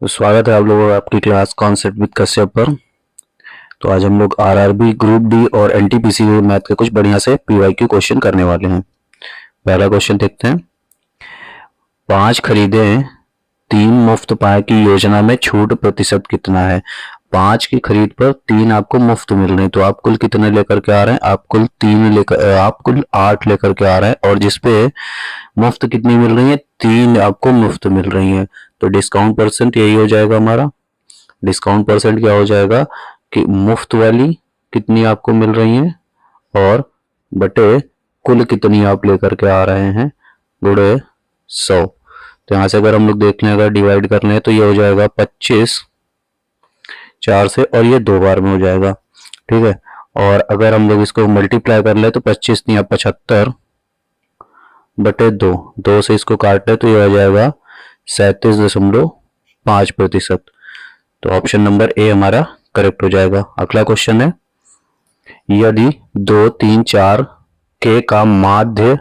तो स्वागत है आप लोगों का आपकी क्लास कॉन्सेप्ट विद कश्यप पर। तो आज हम लोग आरआरबी ग्रुप डी और एनटीपीसी मैथ के कुछ बढ़िया से पीवाईक्यू क्वेश्चन करने वाले हैं। पहला क्वेश्चन देखते हैं। 5 खरीदे 3 मुफ्त पाए की योजना में छूट प्रतिशत कितना है। 5 की खरीद पर 3 आपको मुफ्त मिल रहे हैं, तो आप कुल कितने लेकर के आ रहे हैं? आप कुल 8 लेकर के आ रहे हैं, और जिसपे मुफ्त कितनी मिल रही है? 3 आपको मुफ्त मिल रही है। तो डिस्काउंट परसेंट यही हो जाएगा हमारा। डिस्काउंट परसेंट क्या हो जाएगा कि मुफ्त वाली कितनी आपको मिल रही है और बटे कुल कितनी आप लेकर के आ रहे हैं गुणे 100। तो यहाँ से अगर हम लोग देख लें, अगर डिवाइड कर लें तो ये हो जाएगा 25 4 से, और ये 2 बार में हो जाएगा। ठीक है, और अगर हम लोग इसको मल्टीप्लाई कर ले तो 25 नहीं 75 बटे 2 से इसको काट ले तो ये हो जाएगा 37.5%। तो ऑप्शन नंबर ए हमारा करेक्ट हो जाएगा। अगला क्वेश्चन है, यदि 2 3 4 के का माध्य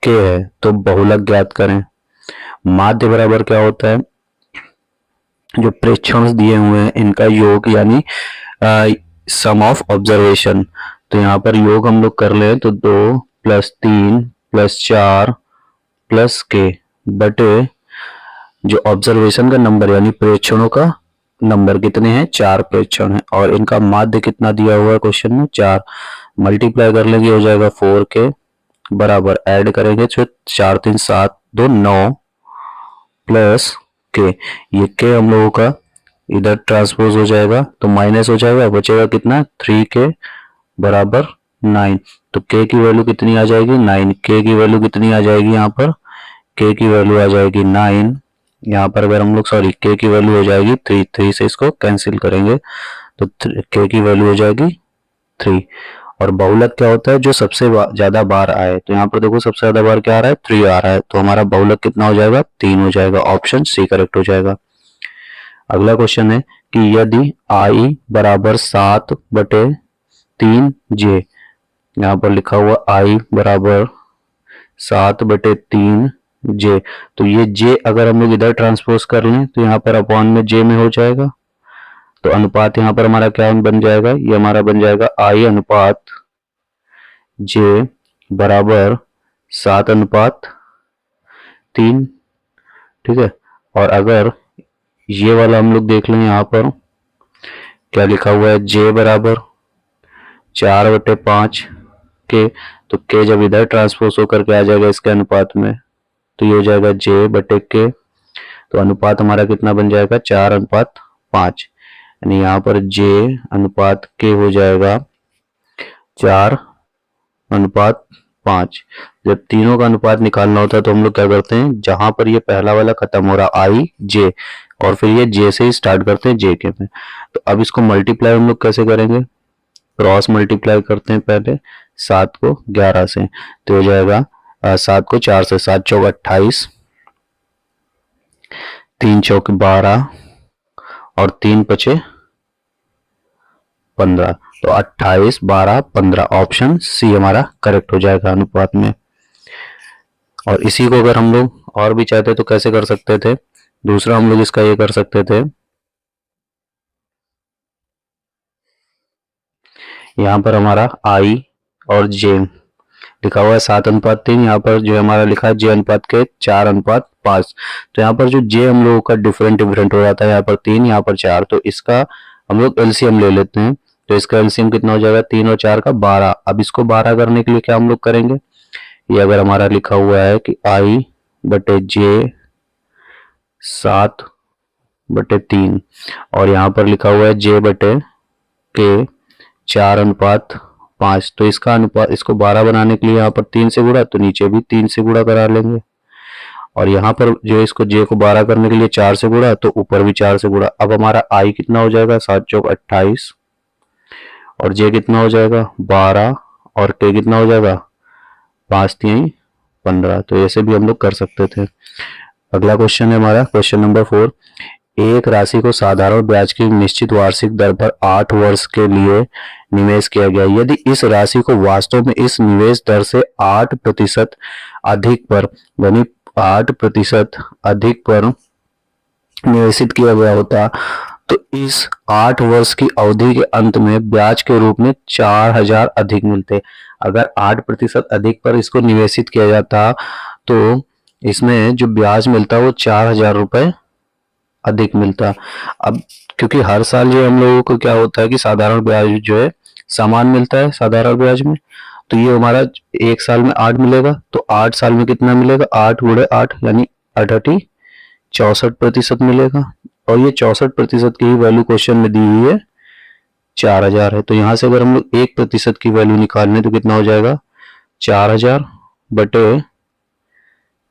के है तो बहुलक ज्ञात करें। माध्य बराबर क्या होता है? जो प्रेक्षण दिए हुए हैं इनका योग, यानी सम ऑफ ऑब्जर्वेशन। तो यहाँ पर योग हम लोग कर ले तो 2 + 3 + 4 + के बटे जो ऑब्जर्वेशन का नंबर यानी प्रेक्षणों का नंबर कितने हैं? 4 प्रेक्षण है, और इनका माध्य कितना दिया हुआ है क्वेश्चन में? 4। मल्टीप्लाई कर लेंगे हो जाएगा 4 के बराबर, ऐड करेंगे तो 4 3 7 2 9 प्लस के, ये के हम लोगों का इधर ट्रांसपोज हो जाएगा तो माइनस हो जाएगा, बचेगा कितना? 3 के बराबर 9। तो के की वैल्यू कितनी आ जाएगी? 9। के की वैल्यू कितनी आ जाएगी? यहाँ पर के की वैल्यू आ जाएगी 9। यहाँ पर अगर हम लोग के की वैल्यू हो जाएगी 3 से इसको कैंसिल करेंगे तो के की वैल्यू हो जाएगी 3। और बहुलक क्या होता है? जो सबसे ज्यादा बार आए। तो यहाँ पर देखो सबसे ज्यादा बार क्या आ रहा है? 3 आ रहा है, तो हमारा बहुलक कितना हो जाएगा? 3 हो जाएगा। ऑप्शन सी करेक्ट हो जाएगा। अगला क्वेश्चन है कि यदि आई बराबर 7/3 जे, यहाँ पर लिखा हुआ आई बराबर 7/3 जे, तो ये जे अगर हम लोग इधर ट्रांसपोज कर लें तो यहाँ पर अपॉन में जे में हो जाएगा। तो अनुपात यहाँ पर हमारा क्या बन जाएगा? ये हमारा बन जाएगा आई अनुपात जे बराबर 7/3। ठीक है, और अगर ये वाला हम लोग देख लें, यहाँ पर क्या लिखा हुआ है? जे बराबर 4/5 के, तो के जब इधर ट्रांसपोज होकर के आ जाएगा इसके अनुपात में तो ये हो जाएगा जे बटे के। तो अनुपात हमारा कितना बन जाएगा? 4/5, यानी यहाँ पर जे अनुपात के हो जाएगा 4/5। जब तीनों का अनुपात निकालना होता है तो हम लोग क्या करते हैं, जहां पर ये पहला वाला खत्म हो रहा आई जे, और फिर ये जे से ही स्टार्ट करते हैं जे के में। तो अब इसको मल्टीप्लाई हम लोग कैसे करेंगे? क्रॉस मल्टीप्लाई करते हैं पहले 7 को 11 से, तो हो जाएगा 7 को 4 से, 7 चौक 28, 3 चौक 12 और 3 पचे 15। तो 28 12 15, ऑप्शन सी हमारा करेक्ट हो जाएगा अनुपात में। और इसी को अगर हम लोग और भी चाहते तो कैसे कर सकते थे? दूसरा हम लोग इसका ये कर सकते थे, यहाँ पर हमारा आई और जे लिखा हुआ है 7/3, यहाँ पर जो हमारा लिखा है जे अनुपात के 4/5। तो यहाँ पर जो जे हम लोगों का डिफरेंट हो जाता है, यहाँ पर 3 यहाँ पर 4, तो इसका हम लोग एलसीएम ले लेते हैं। तो इसका एलसीएम कितना हो जाएगा? 3 और 4 का 12। अब इसको 12 करने के लिए क्या हम लोग करेंगे? ये अगर हमारा लिखा हुआ है कि आई बटे जे 7/3 और यहाँ पर लिखा हुआ है जे बटे के 4/5, तो इसका अनुपात, इसको 12 बनाने के लिए यहाँ पर 3 से गुणा, तो नीचे भी 3 से गुणा करा लेंगे। और यहाँ पर जो इसको जे को 12 करने के लिए 4 से गुणा, तो ऊपर भी 4 से गुणा। अब हमारा आई कितना हो जाएगा? 7 चौक 28 और जे कितना हो जाएगा? 12 और के कितना हो जाएगा? 5 3 15। तो ऐसे भी हम लोग कर सकते थे। अगला क्वेश्चन है हमारा क्वेश्चन नंबर 4। एक राशि को साधारण ब्याज की निश्चित वार्षिक दर पर 8 वर्ष के लिए निवेश किया गया। यदि इस राशि को वास्तव में इस निवेश दर से 8% अधिक पर, यानी 8% अधिक पर निवेशित किया गया होता तो इस 8 वर्ष की अवधि के अंत में ब्याज के रूप में 4000 अधिक मिलते। अगर 8% अधिक पर इसको निवेशित किया जाता तो इसमें जो ब्याज मिलता वो 4000 रुपए अधिक मिलता। अब क्योंकि हर साल जो हम लोगों को क्या होता है कि साधारण ब्याज जो है समान मिलता है साधारण ब्याज में, तो ये हमारा एक साल में 8 मिलेगा, तो 8 साल में कितना मिलेगा, 8 गुणे 8 यानी 64% मिलेगा। और ये 64% की वैल्यू क्वेश्चन में दी हुई है 4000 है। तो यहाँ से अगर हम लोग 1% की वैल्यू निकालने तो कितना हो जाएगा 4000 बटे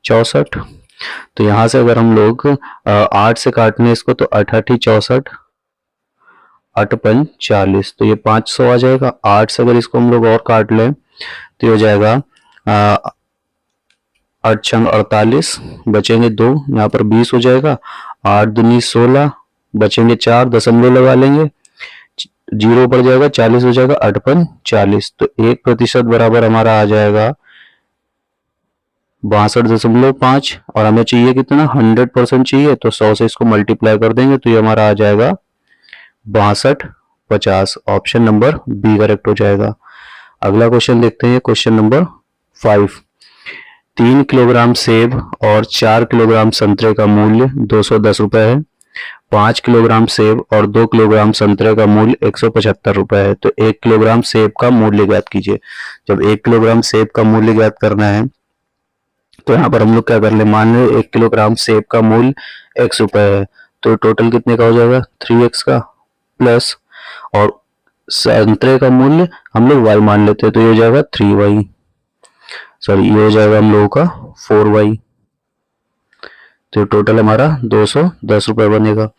64। तो यहाँ से अगर हम लोग 8 से काटने इसको तो 8 64 8 5 40, तो ये 500 आ जाएगा। 8 से अगर इसको हम लोग और काट लें तो ये हो जाएगा 8 छंग 48, बचेंगे 2, यहाँ पर 20 हो जाएगा। 8 दूनी 16, बचेंगे 4, दशमलव लगा लेंगे, 0 पड़ जाएगा, 40 हो जाएगा, 8 5 40। तो 1% बराबर हमारा आ जाएगा 62.5, और हमें चाहिए कितना 100% चाहिए, तो 100 से इसको मल्टीप्लाई कर देंगे तो ये हमारा आ जाएगा 6250। ऑप्शन नंबर बी करेक्ट हो जाएगा। अगला क्वेश्चन देखते हैं, क्वेश्चन नंबर 5। 3 किलोग्राम सेब और 4 किलोग्राम संतरे का मूल्य 210 रुपए है। 5 किलोग्राम सेब और 2 किलोग्राम संतरे का मूल्य 175 रुपए है। तो 1 किलोग्राम सेब का मूल्य ज्ञात कीजिए। जब 1 किलोग्राम सेब का मूल्य ज्ञात करना है तो यहाँ पर हम लोग क्या कर ले, मान लो 1 किलोग्राम सेब का मूल्य x रुपए है, तो टोटल कितने का हो जाएगा 3x का, प्लस और संतरे का मूल्य हम लोग y मान लेते हैं तो ये हो जाएगा 3y, सॉरी ये हो जाएगा हम लोगों का 4y। तो टोटल हमारा 210 रुपए बनेगा।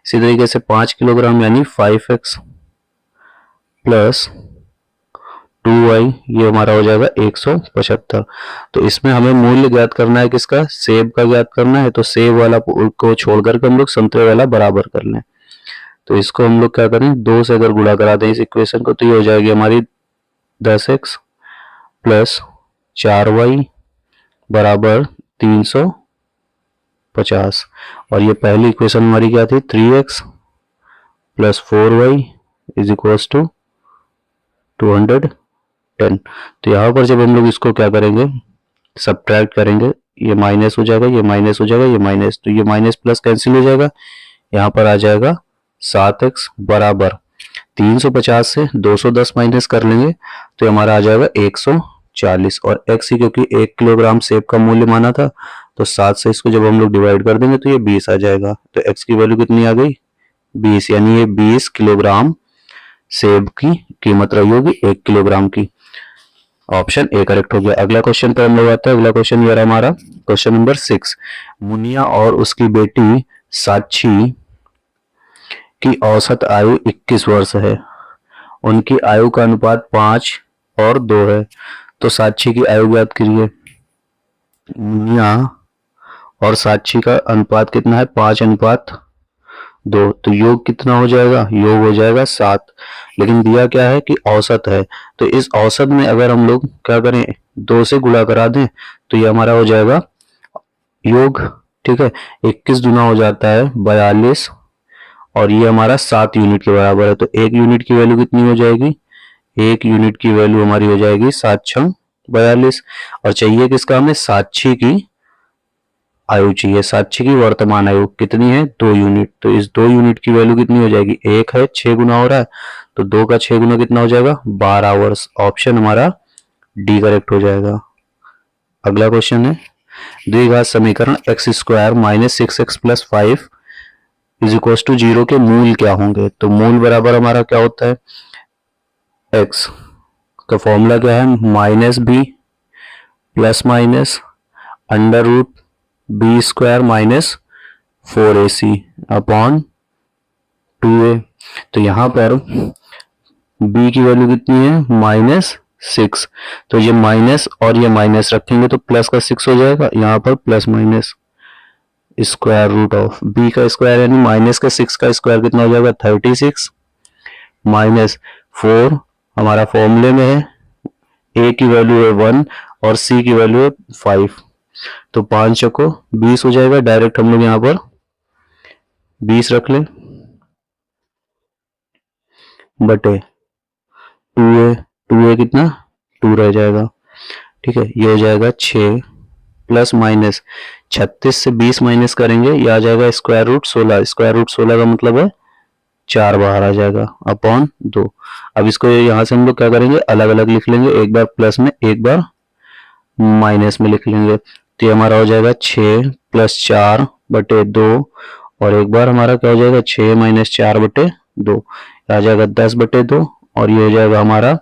इसी तरीके से 5 किलोग्राम यानी 5x प्लस 2y, ये हमारा हो जाएगा 175। तो इसमें हमें मूल्य ज्ञात करना है किसका, सेब का ज्ञात करना है। तो सेब वाला को छोड़कर के हम लोग संतरे वाला बराबर कर लें। तो इसको हम लोग क्या करें, 2 से अगर गुणा करा दें इस इक्वेशन को तो ये हो जाएगी हमारी 10x प्लस 4y बराबर 350। और ये पहली इक्वेशन हमारी क्या थी, 3x plus 4y is equals to 210। तो यहाँ पर जब हम लोग इसको क्या करेंगे, सब्ट्रैक्ट करेंगे, ये माइनस हो जाएगा, ये माइनस हो जाएगा, ये माइनस, तो ये माइनस प्लस कैंसिल हो जाएगा। यहाँ पर आ जाएगा 7x बराबर 350 से 210 माइनस कर लेंगे तो हमारा आ जाएगा 140। और x ही क्योंकि 1 किलोग्राम सेब का मूल्य माना था तो 7 से इसको जब हम लोग डिवाइड कर देंगे तो ये 20 आ जाएगा। तो x की वैल्यू कितनी आ गई 20, यानी ये 20 किलोग्राम सेब की कीमत रही होगी 1 किलोग्राम की। ऑप्शन ए करेक्ट हो गया। अगला क्वेश्चन पर हम लोग आते हैं। अगला क्वेश्चन ये रहा हमारा क्वेश्चन नंबर 6। मुनिया और उसकी बेटी साक्षी की औसत आयु 21 वर्ष है। उनकी आयु का अनुपात 5 और 2 है। तो साक्षी की आयु ज्ञात कीजिए। मुनिया और साक्षी का अनुपात कितना है 5:2। तो योग कितना हो जाएगा, योग हो जाएगा 7। लेकिन दिया क्या है कि औसत है, तो इस औसत में अगर हम लोग क्या करें 2 से गुणा करा दें तो ये हमारा हो जाएगा योग, ठीक है। 21 दूना हो जाता है 42 और ये हमारा 7 यूनिट के बराबर है। तो 1 यूनिट की वैल्यू कितनी हो जाएगी, 1 यूनिट की वैल्यू हमारी हो जाएगी 7×42। और चाहिए किसका, हमें साक्षी की आयु चाहिए। साक्षी की वर्तमान आयु कितनी है 2 यूनिट। तो इस 2 यूनिट की वैल्यू कितनी हो जाएगी, 1 है 6 गुना हो रहा है तो 2 का 6 गुना कितना हो जाएगा 12 वर्ष। ऑप्शन हमारा डी करेक्ट हो जाएगा। अगला क्वेश्चन है द्विघात समीकरण x² minus 6x plus 5 is equal to 0 के मूल क्या होंगे। तो मूल बराबर हमारा क्या होता है, x का फॉर्मूला क्या है, -b plus minus under root b² minus 4ac upon 2a। तो यहाँ पर b की वैल्यू कितनी है -6, तो ये माइनस और ये माइनस रखेंगे तो प्लस का 6 हो जाएगा, यहाँ पर plus minus square root of b का स्क्वायर यानी माइनस का 6 का स्क्वायर कितना हो जाएगा 36 माइनस 4 हमारा फॉर्मूले में है, a की वैल्यू है 1 और c की वैल्यू है 5। तो 5 को 20 हो जाएगा। डायरेक्ट हम लोग यहाँ पर 20 रख लें बटे 2a कितना 2 रह जाएगा। ठीक है, ये हो जाएगा 6 प्लस माइनस 36 से 20 माइनस करेंगे, ये आ जाएगा स्क्वायर रूट 16। स्क्वायर रूट 16 का मतलब है 4 बाहर आ जाएगा अपॉन 2। अब इसको यहाँ से हम लोग क्या करेंगे, अलग अलग लिख लेंगे, एक बार प्लस में एक बार माइनस में लिख लेंगे। तो ये हमारा हो जाएगा 6 प्लस 4 बटे 2 और एक बार हमारा क्या हो जाएगा 6 माइनस 4 बटे 2 आ जाएगा 10 बटे 2 और ये हो जाएगा हमारा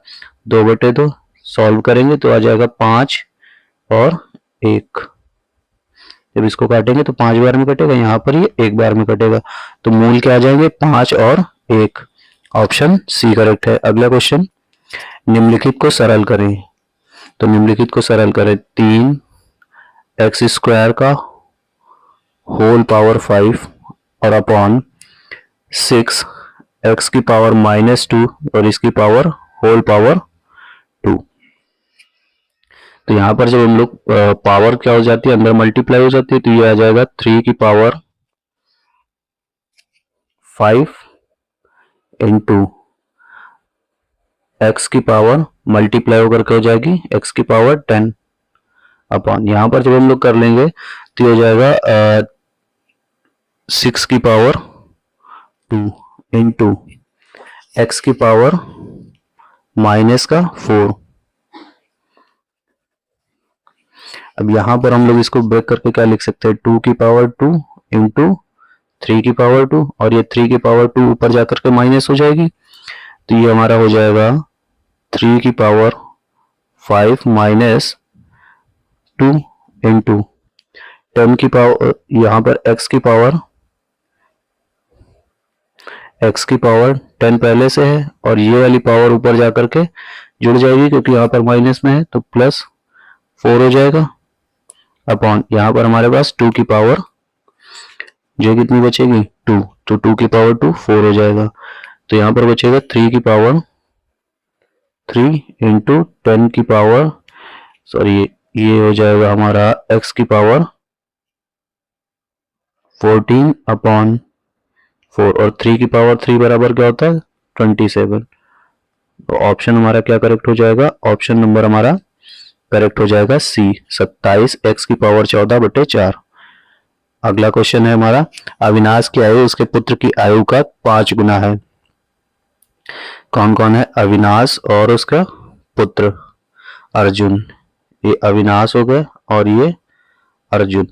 2 बटे 2। सॉल्व करेंगे तो आ जाएगा 5 और 1। जब इसको काटेंगे तो 5 बार में कटेगा, यहाँ पर ये 1 बार में कटेगा, तो मूल क्या आ जाएंगे 5 और 1। ऑप्शन सी करेक्ट है। अगला क्वेश्चन, निम्नलिखित को सरल करें। तो निम्नलिखित को सरल करें, 3x स्क्वायर का होल पावर 5 और अपॉन 6x की पावर -2 और इसकी पावर होल पावर 2। तो यहाँ पर जब हम लोग पावर क्या हो जाती है, अंदर मल्टीप्लाई हो जाती है, तो ये आ जाएगा 3 की पावर 5 इंटू x की पावर मल्टीप्लाई होकर के हो जाएगी x की पावर 10 अपॉन, यहाँ पर जब हम लोग कर लेंगे तो ये हो जाएगा 6 की पावर 2 इंटू x की पावर -4। अब यहां पर हम लोग इसको ब्रेक करके क्या लिख सकते हैं, 2 की पावर 2 इंटू 3 की पावर 2 और ये 3 की पावर 2 ऊपर जाकर के माइनस हो जाएगी, तो ये हमारा हो जाएगा 3 की पावर 5 माइनस 2 इंटू 10 की पावर, यहाँ पर x की पावर 10 पहले से है और ये वाली पावर ऊपर जाकर के जुड़ जाएगी क्योंकि यहाँ पर माइनस में है, तो +4 हो जाएगा अपॉन, यहाँ पर हमारे पास 2 की पावर जो कितनी बचेगी 2, तो 2 की पावर 2 4 हो जाएगा, तो यहाँ पर बचेगा 3 की पावर 3 इंटू 10 की पावर सॉरी ये हो जाएगा हमारा x की पावर 14 अपॉन 4 और 3 की पावर 3 बराबर क्या होता है 27। तो ऑप्शन हमारा क्या करेक्ट हो जाएगा, ऑप्शन नंबर हमारा करेक्ट हो जाएगा सी, 27 x की पावर 14 बटे 4। अगला क्वेश्चन है हमारा, अविनाश की आयु उसके पुत्र की आयु का 5 गुना है। कौन कौन है, अविनाश और उसका पुत्र अर्जुन। ये अविनाश हो गया और ये अर्जुन।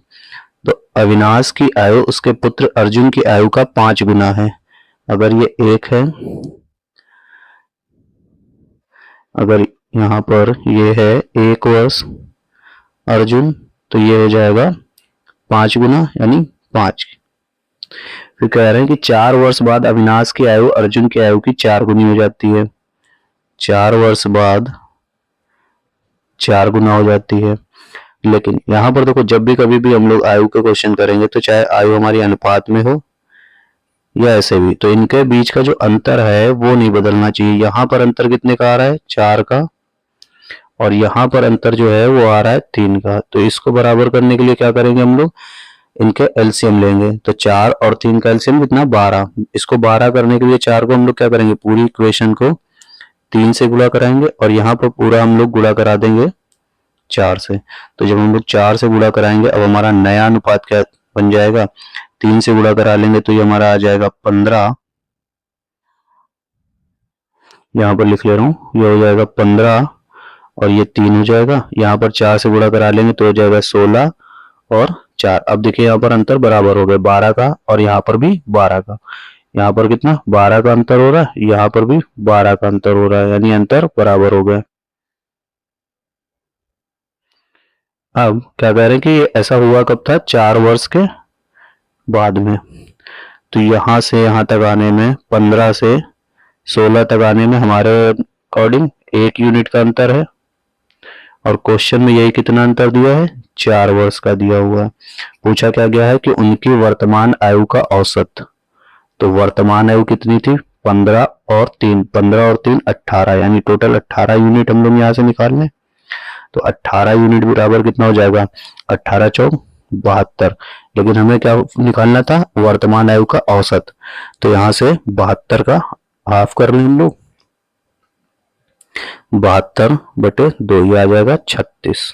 तो अविनाश की आयु उसके पुत्र अर्जुन की आयु का 5 गुना है। अगर ये 1 है, अगर यहाँ पर ये है 1 वर्ष अर्जुन, तो ये हो जाएगा 5 गुना यानी 5। फिर कह रहे हैं कि 4 वर्ष बाद अविनाश की आयु अर्जुन की आयु की 4 गुनी हो जाती है। 4 वर्ष बाद 4 गुना हो जाती है। लेकिन यहाँ पर देखो, जब भी कभी भी हम लोग आयु के क्वेश्चन करेंगे तो चाहे आयु हमारी अनुपात में हो या ऐसे भी, तो इनके बीच का जो अंतर है वो नहीं बदलना चाहिए। यहाँ पर अंतर कितने का आ रहा है 4 का और यहाँ पर अंतर जो है वो आ रहा है 3 का। तो इसको बराबर करने के लिए क्या करेंगे हम लोग, इनके एलसीएम लेंगे। तो 4 और 3 का एलसीएम कितना 12। इसको 12 करने के लिए 4 को हम लोग क्या करेंगे, पूरी इक्वेशन को 3 से गुणा कराएंगे और यहाँ पर पूरा हम लोग गुणा करा देंगे 4 से। तो जब हम लोग 4 से गुणा कराएंगे, अब हमारा नया अनुपात क्या बन जाएगा, 3 से गुणा करा लेंगे तो ये हमारा आ जाएगा 15। यहाँ पर लिख ले रहा हूँ, ये हो जाएगा 15 और ये 3 हो जाएगा। यहाँ पर 4 से गुणा करा लेंगे तो हो जाएगा 16 और 4। अब देखिए यहाँ पर अंतर बराबर हो गए 12 का और यहाँ पर भी 12 का। यहाँ पर कितना 12 का अंतर हो रहा है, यहाँ पर भी 12 का अंतर हो रहा है, यानी अंतर बराबर हो गया। अब क्या कह रहे हैं कि ये ऐसा हुआ कब था, 4 वर्ष के बाद में। तो यहाँ से यहाँ तक आने में 15 से 16 तक आने में हमारे अकॉर्डिंग 1 यूनिट का अंतर है और क्वेश्चन में यही कितना अंतर दिया है, 4 वर्ष का दिया हुआ है। पूछा क्या गया है कि उनकी वर्तमान आयु का औसत। तो वर्तमान आयु कितनी थी 15 और 3, 15 और 3 18, यानी टोटल 18 यूनिट हम लोग यहाँ से निकाल लें। तो 18 यूनिट बराबर कितना हो जाएगा, 18 चौक 72, लेकिन हमें क्या निकालना था, वर्तमान आयु का औसत। तो यहां से 72 का हाफ कर लें हम लोग, 72/2, ये आ जाएगा 36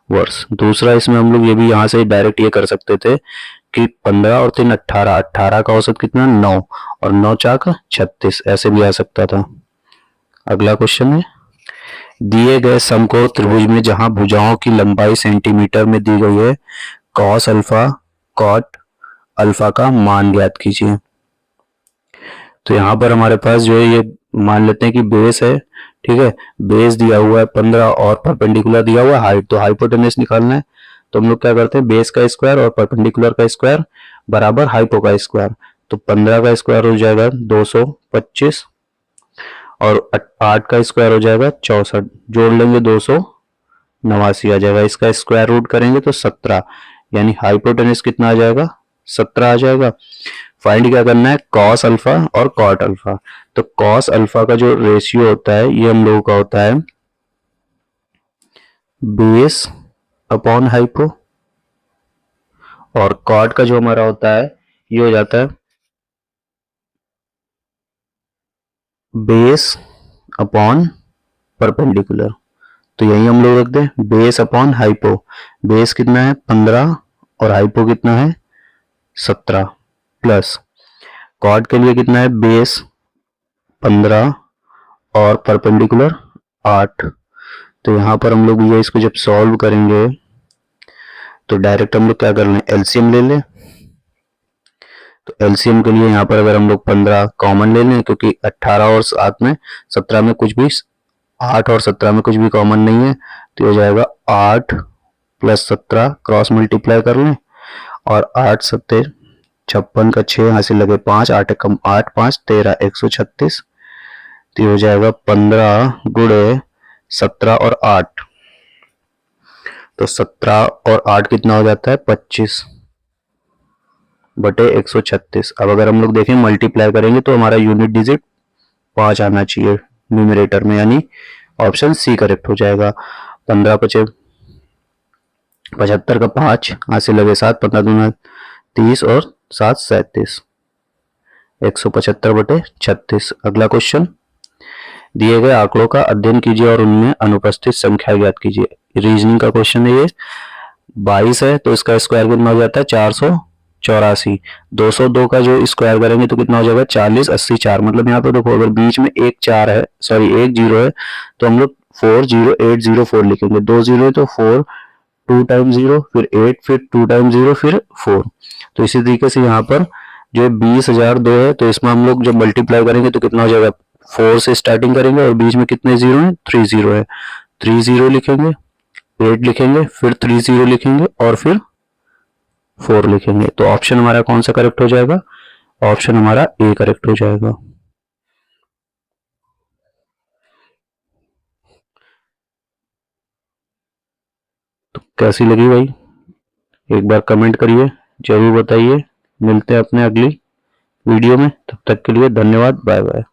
वर्ष। दूसरा इसमें हम लोग ये भी यहां से डायरेक्ट ये कर सकते थे कि 15 और 3 18, 18 का औसत कितना 9, और 9 चाक 36, ऐसे भी आ सकता था। अगला क्वेश्चन है, दिए गए समकोण त्रिभुज में जहां भुजाओं की लंबाई सेंटीमीटर में दी गई है, कॉस अल्फा कॉट अल्फा का मान ज्ञात कीजिए। तो यहाँ पर हमारे पास जो है ये मान लेते हैं कि बेस है, ठीक है, बेस दिया हुआ है 15 और परपेंडिकुलर दिया हुआ है हाइट, तो हाइपोटेनस निकालना है। तो हम लोग क्या करते हैं, बेस का स्क्वायर और परपेंडिकुलर का स्क्वायर बराबर हाइपो का स्क्वायर। तो 15 का स्क्वायर हो जाएगा 225 और 8 का स्क्वायर हो जाएगा 64, जोड़ लेंगे 289 आ जाएगा। इसका स्क्वायर रूट करेंगे तो 17, यानी हाइपोटेनस कितना आ जाएगा, 17 आ जाएगा। फाइंड क्या करना है, कॉस अल्फा और कॉट अल्फा। तो कॉस अल्फा का जो रेशियो होता है ये हम लोगों का होता है बेस अपॉन हाइपो, और कॉट का जो हमारा होता है ये हो जाता है बेस अपॉन परपेंडिकुलर। तो यही हम लोग रख दें, बेस अपॉन हाइपो। बेस कितना है 15 और हाइपो कितना है 17, प्लस कॉट के लिए कितना है, बेस 15 और परपेंडिकुलर 8। तो यहां पर हम लोग ये इसको जब सॉल्व करेंगे तो डायरेक्ट हम लोग क्या कर लें, एलसीएम ले लें। तो एलसीएम के लिए यहाँ पर अगर हम लोग 15 कॉमन ले लें, क्योंकि 18 और 7 में 17 में कुछ भी, 8 और 17 में कुछ भी कॉमन नहीं है, तो हो जाएगा 8 + 17, क्रॉस मल्टीप्लाई कर लें, और 8 7 56 का 6 यहाँ से लगे 5, 8 कम 8 5 13, 136। तो हो जाएगा 15 × 17 और 8, तो 17 और 8 कितना हो जाता है 25/136। अब अगर हम लोग देखें मल्टीप्लाई करेंगे तो हमारा यूनिट डिजिट 5 आना चाहिए न्यूमरेटर में, यानी ऑप्शन सी करेक्ट हो जाएगा। 15 × 75 का 5, यहाँ से लगे 7, 15 दूना 30 और 7 37, 175/36। अगला क्वेश्चन, दिए गए आंकड़ों का अध्ययन कीजिए और उनमें अनुपस्थित संख्या ज्ञात कीजिए। रीजनिंग का क्वेश्चन है ये। 22 है तो इसका स्क्वायर कितना हो जाता है 484। 202 का जो स्क्वायर करेंगे तो कितना हो जाएगा 40 80 4। मतलब यहाँ पे देखो अगर बीच में एक 4 है, सॉरी एक 0 है, तो हम लोग 40804 लिखेंगे। 2 0 है तो 4 2 टाइम 0 फिर 8 फिर 2 टाइम 0 फिर 4। तो इसी तरीके से यहाँ पर जो 20,002 है तो इसमें हम लोग जब मल्टीप्लाई करेंगे तो कितना हो जाएगा, 4 से स्टार्टिंग करेंगे और बीच में कितने 0 है 3 0 है, 3 0 लिखेंगे, 8 लिखेंगे, फिर 3 0 लिखेंगे और फिर 4 लिखेंगे। तो ऑप्शन हमारा कौन सा करेक्ट हो जाएगा, ऑप्शन हमारा ए करेक्ट हो जाएगा। तो कैसी लगी भाई, एक बार कमेंट करिए, जरूर बताइए। मिलते हैं अपने अगली वीडियो में, तब तक के लिए धन्यवाद, बाय बाय।